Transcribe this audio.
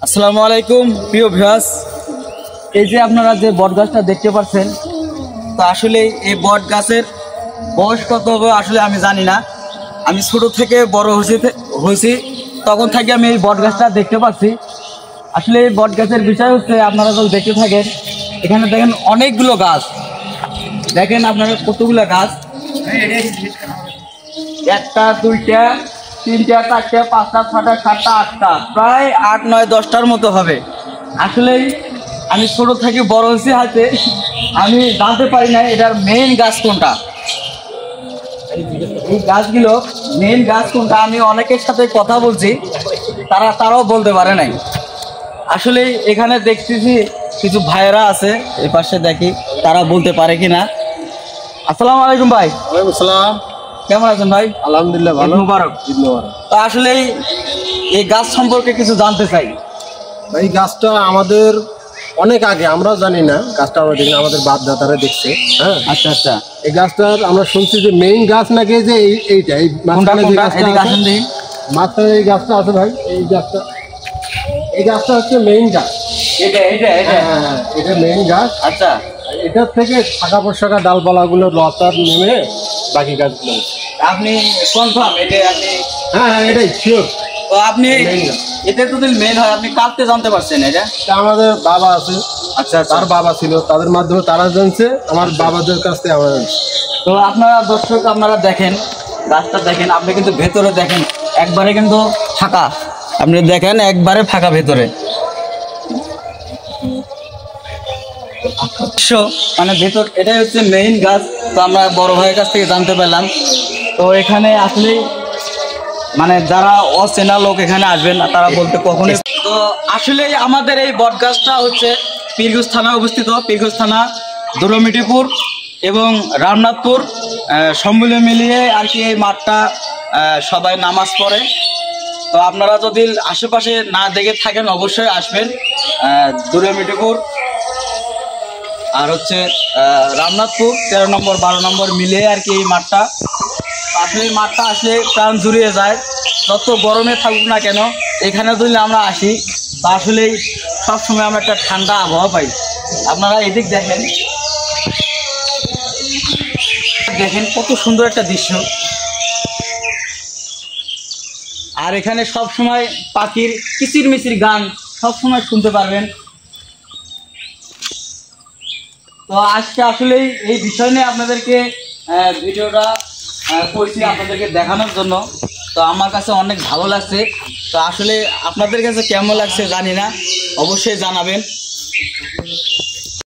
আসসালামু আলাইকুম প্রিয় ভিউয়ার্স, এই যে আপনারা যে বট গাছটা দেখতে পাচ্ছেন, তো আসলে এই বট গাছের বয়স কত হবে আসলে আমি জানি না। আমি ছোট থেকে বড় হয়েছি তখন থেকে আমি এই বট গাছটা দেখতে পাচ্ছি। আসলে এই বট গাছের বিষয় হচ্ছে, আপনারা যদি দেখতে থাকেন, এখানে দেখেন অনেকগুলো গাছ, দেখেন আপনারা কতগুলো গাছ, একটা দুইটা তিনটা চারটা পাঁচটা ছটা সাতটা আটটা, প্রায় 8 9 10টার মতো হবে। আসলেই আমি ছোট থেকে বড় হয়েছি, হাতে আমি জানতে পারি না এটার মেইন গাছ কোনটা। এই গাছগুলো মেইন গাছ কোনটা আমি অনেকের সাথে কথা বলছি, তারাও বলতে পারে নাই। আসলে এখানে দেখতেছি কিছু ভাইয়েরা আছে, এই পাশে দেখি তারা বলতে পারে কিনা। আসসালামু আলাইকুম ভাই। ওয়ালাইকুম আসসালাম। কেমন আছেন ভাই? আলহামদুলিল্লাহ ভালো। ঈদ মুবারক। ঈদ মুবারক। তো আসলে এই গাছ সম্পর্কে কিছু জানতে চাই। এই গাছটা আমাদের অনেক আগে, আমরা জানি না গাছটা, আমরা দেখি আমাদের বাপ দাদারা দেখছে। হ্যাঁ, আচ্ছা আচ্ছা, এই গাছটার আমরা শুনছি যে মেইন গাছ নাকি যে এইটা, এই মাঝখানে যে গাছটা আছে, মাঝখানে এই গাছটা আছে ভাই, এই গাছটা হচ্ছে মেইন গাছ। এটা এটা মেইন গাছ। আচ্ছা, এটার থেকে শাখা প্রশাখা ডালপালাগুলো লতার নেমে বাকি গাছগুলো। আপনি কনফার্ম এটা? আপনি হ্যাঁ, এটাই শিওর। তো আপনি এটা যদি মেইন হয়, আপনি কালকে জানতে পারছেন এটা? আমাদের বাবা আছে, আচ্ছা, তার বাবা ছিল, তাদের মাধ্যমে তারা জানছে, আমার বাবাদের কাছ থেকে আমরা জানছি। তো আপনারা দর্শক, আপনারা দেখেন গাছটা, দেখেন আপনি কিন্তু ভেতরে দেখেন একবারে কিন্তু ফাঁকা, আপনি দেখেন একবারে ফাঁকা ভেতরে, মানে ভেতর এটাই হচ্ছে মেইন গাছ। তো আমরা বড় ভাইয়ের কাছ থেকে জানতে পেলাম। তো এখানে আসলে মানে যারা অচেনা লোক এখানে আসবেন, তারা বলতে কখনোই। তো আসলে আমাদের এই বট গাছটা হচ্ছে পীরগঞ্জ থানায় অবস্থিত। পীরগঞ্জ থানা, দুলমিটিপুর এবং রামনাথপুর সম্মিলিয়ে মিলিয়ে আর কি এই মাঠটা সবাই নামাজ পড়ে। তো আপনারা যদি আশেপাশে না দেখে থাকেন, অবশ্যই আসবেন। দুলমিটিপুর আর হচ্ছে রামনাথপুর 13 নম্বর 12 নম্বর মিলিয়ে আর কি এই মাঠটা। আসলে এই মাঠটা আসলে প্রাণ জুড়িয়ে যায়। যত গরমে থাকুক না কেন, এখানে যদি আমরা আসি, তা আসলেই সবসময় আমরা একটা ঠান্ডা আবহাওয়া পাই। আপনারা এদিক দেখেন, দেখেন কত সুন্দর একটা দৃশ্য। আর এখানে সব সময় পাখির কিচির মিচির গান সব সময় শুনতে পারবেন। তো আজকে আসলে এই বিষয় নিয়ে আপনাদেরকে ভিডিওটা করছি, আপনাদেরকে দেখানোর জন্য। তো আমার কাছে অনেক ভালো লাগছে। তো আসলে আপনাদের কাছে কেমন লাগছে জানি না, অবশ্যই জানাবেন।